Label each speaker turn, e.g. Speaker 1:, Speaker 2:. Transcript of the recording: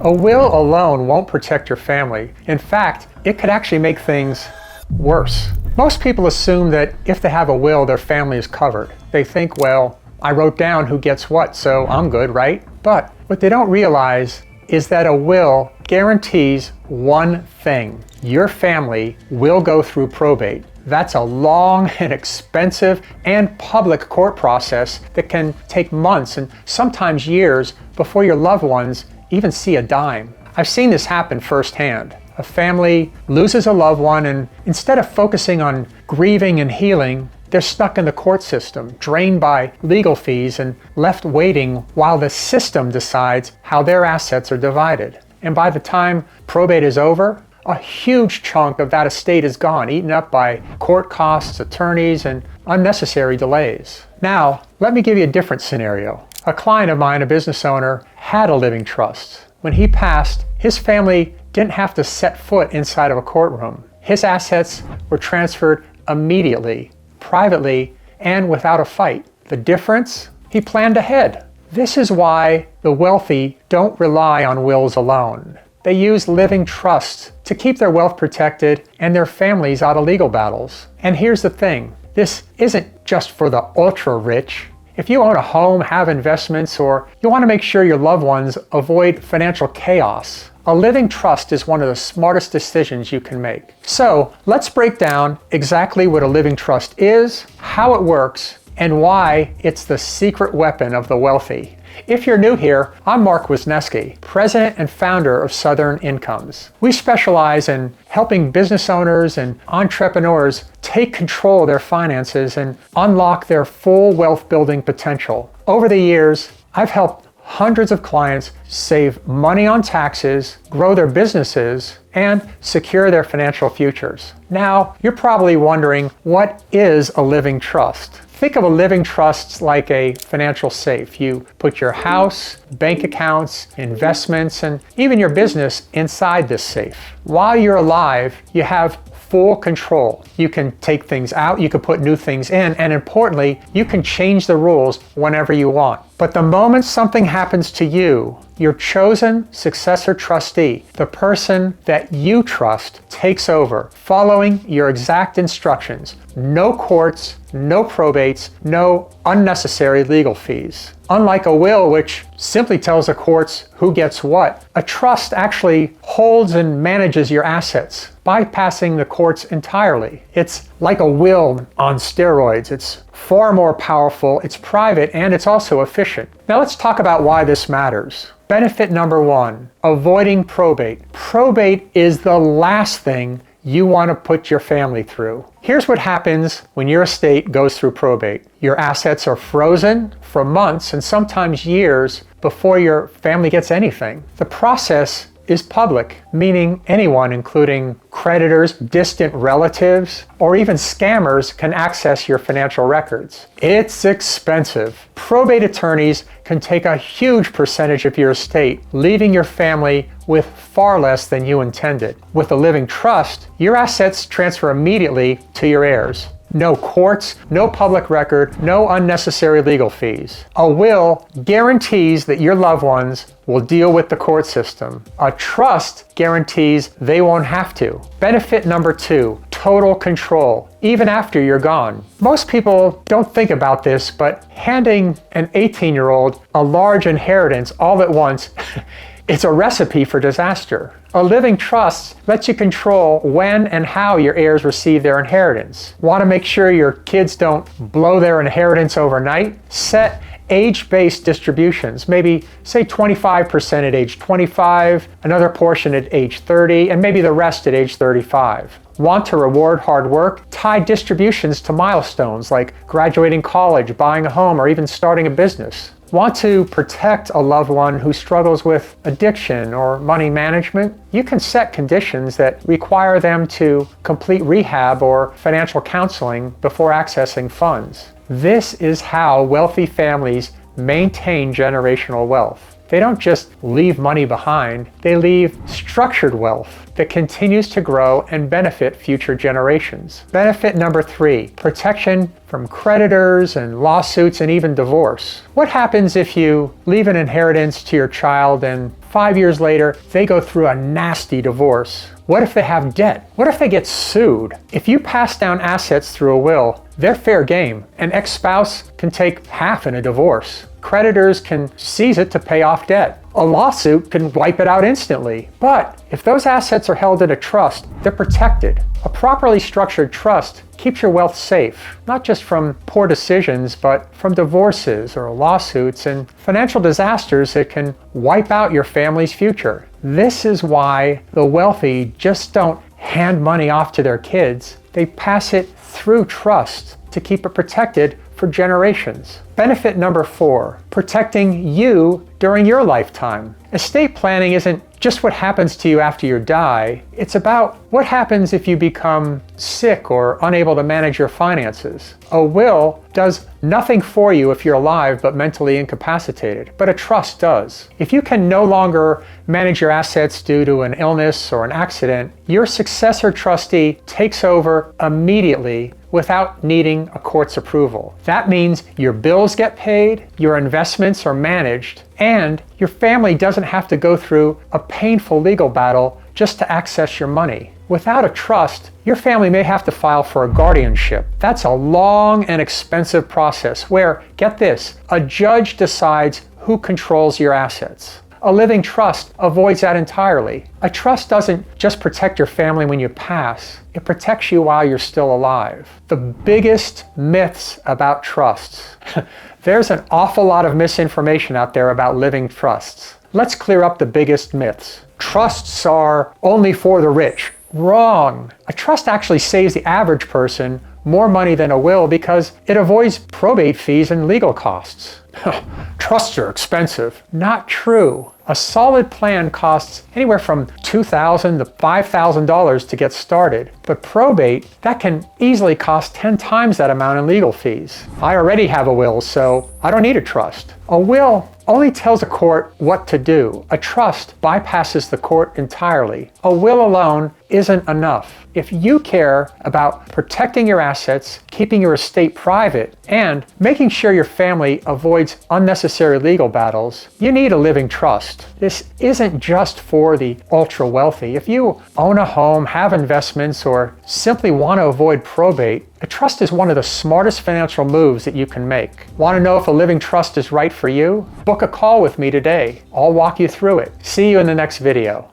Speaker 1: A will alone won't protect your family. In fact, it could actually make things worse. Most people assume that if they have a will, their family is covered. They think, well, I wrote down who gets what, so I'm good, right? But what they don't realize is that a will guarantees one thing. Your family will go through probate. That's a long and expensive and public court process that can take months and sometimes years before your loved ones even see a dime. I've seen this happen firsthand. A family loses a loved one, and instead of focusing on grieving and healing, they're stuck in the court system, drained by legal fees and left waiting while the system decides how their assets are divided. And by the time probate is over, a huge chunk of that estate is gone, eaten up by court costs, attorneys, and unnecessary delays. Now, let me give you a different scenario. A client of mine, a business owner, had a living trust. When he passed, his family didn't have to set foot inside of a courtroom. His assets were transferred immediately, privately, and without a fight. The difference? He planned ahead. This is why the wealthy don't rely on wills alone. They use living trusts to keep their wealth protected and their families out of legal battles. And here's the thing, this isn't just for the ultra rich. If you own a home, have investments, or you want to make sure your loved ones avoid financial chaos, a living trust is one of the smartest decisions you can make. So let's break down exactly what a living trust is, how it works, and why it's the secret weapon of the wealthy. If you're new here, I'm Mark Wisneski, president and founder of Southern Incomes. We specialize in helping business owners and entrepreneurs take control of their finances and unlock their full wealth building potential. Over the years, I've helped hundreds of clients save money on taxes, grow their businesses, and secure their financial futures. Now, you're probably wondering, what is a living trust? Think of a living trust like a financial safe. You put your house, bank accounts, investments, and even your business inside this safe. While you're alive, you have full control. You can take things out, you can put new things in, and importantly, you can change the rules whenever you want. But the moment something happens to you, your chosen successor trustee, the person that you trust, takes over, following your exact instructions. No courts, no probates, no unnecessary legal fees. Unlike a will, which simply tells the courts who gets what, a trust actually holds and manages your assets, bypassing the courts entirely. It's like a will on steroids. It's far more powerful, it's private, and it's also efficient. Now let's talk about why this matters. Benefit number one, avoiding probate. Probate is the last thing you want to put your family through. Here's what happens when your estate goes through probate. Your assets are frozen for months and sometimes years before your family gets anything. The process is public, meaning anyone, including creditors, distant relatives, or even scammers, can access your financial records. It's expensive. Probate attorneys can take a huge percentage of your estate, leaving your family with far less than you intended. With a living trust, your assets transfer immediately to your heirs. No courts, no public record, no unnecessary legal fees. A will guarantees that your loved ones will deal with the court system. A trust guarantees they won't have to. Benefit number two, total control, even after you're gone. Most people don't think about this, but handing an 18-year-old a large inheritance all at once it's a recipe for disaster. A living trust lets you control when and how your heirs receive their inheritance. Want to make sure your kids don't blow their inheritance overnight? Set age-based distributions, maybe say 25% at age 25, another portion at age 30, and maybe the rest at age 35. Want to reward hard work? Tie distributions to milestones like graduating college, buying a home, or even starting a business. Want to protect a loved one who struggles with addiction or money management? You can set conditions that require them to complete rehab or financial counseling before accessing funds. This is how wealthy families maintain generational wealth. They don't just leave money behind, they leave structured wealth that continues to grow and benefit future generations. Benefit number three, protection from creditors and lawsuits and even divorce. What happens if you leave an inheritance to your child and 5 years later, they go through a nasty divorce. What if they have debt? What if they get sued? If you pass down assets through a will, they're fair game. An ex-spouse can take half in a divorce. Creditors can seize it to pay off debt. A lawsuit can wipe it out instantly. But if those assets are held in a trust, they're protected. A properly structured trust keeps your wealth safe, not just from poor decisions, but from divorces or lawsuits and financial disasters that can wipe out your family's future. This is why the wealthy just don't hand money off to their kids. They pass it through trust to keep it protected for generations. Benefit number 4, protecting you during your lifetime. Estate planning isn't just what happens to you after you die. It's about what happens if you become sick or unable to manage your finances. A will does nothing for you if you're alive but mentally incapacitated, but a trust does. If you can no longer manage your assets due to an illness or an accident, your successor trustee takes over immediately without needing a court's approval. That means your bills get paid, your investments are managed, and your family doesn't have to go through a painful legal battle just to access your money. Without a trust, your family may have to file for a guardianship. That's a long and expensive process where, get this, a judge decides who controls your assets. A living trust avoids that entirely. A trust doesn't just protect your family when you pass, it protects you while you're still alive. The biggest myths about trusts. There's an awful lot of misinformation out there about living trusts. Let's clear up the biggest myths. Trusts are only for the rich. Wrong. A trust actually saves the average person more money than a will because it avoids probate fees and legal costs. Trusts are expensive. Not true. A solid plan costs anywhere from $2,000 to $5,000 to get started. But probate, that can easily cost 10 times that amount in legal fees. I already have a will, so I don't need a trust. A will only tells a court what to do. A trust bypasses the court entirely. A will alone isn't enough. If you care about protecting your assets, keeping your estate private, and making sure your family avoids unnecessary legal battles, you need a living trust. This isn't just for the ultra wealthy. If you own a home, have investments, or simply want to avoid probate, a trust is one of the smartest financial moves that you can make. Want to know if a living trust is right for you? Book a call with me today. I'll walk you through it. See you in the next video.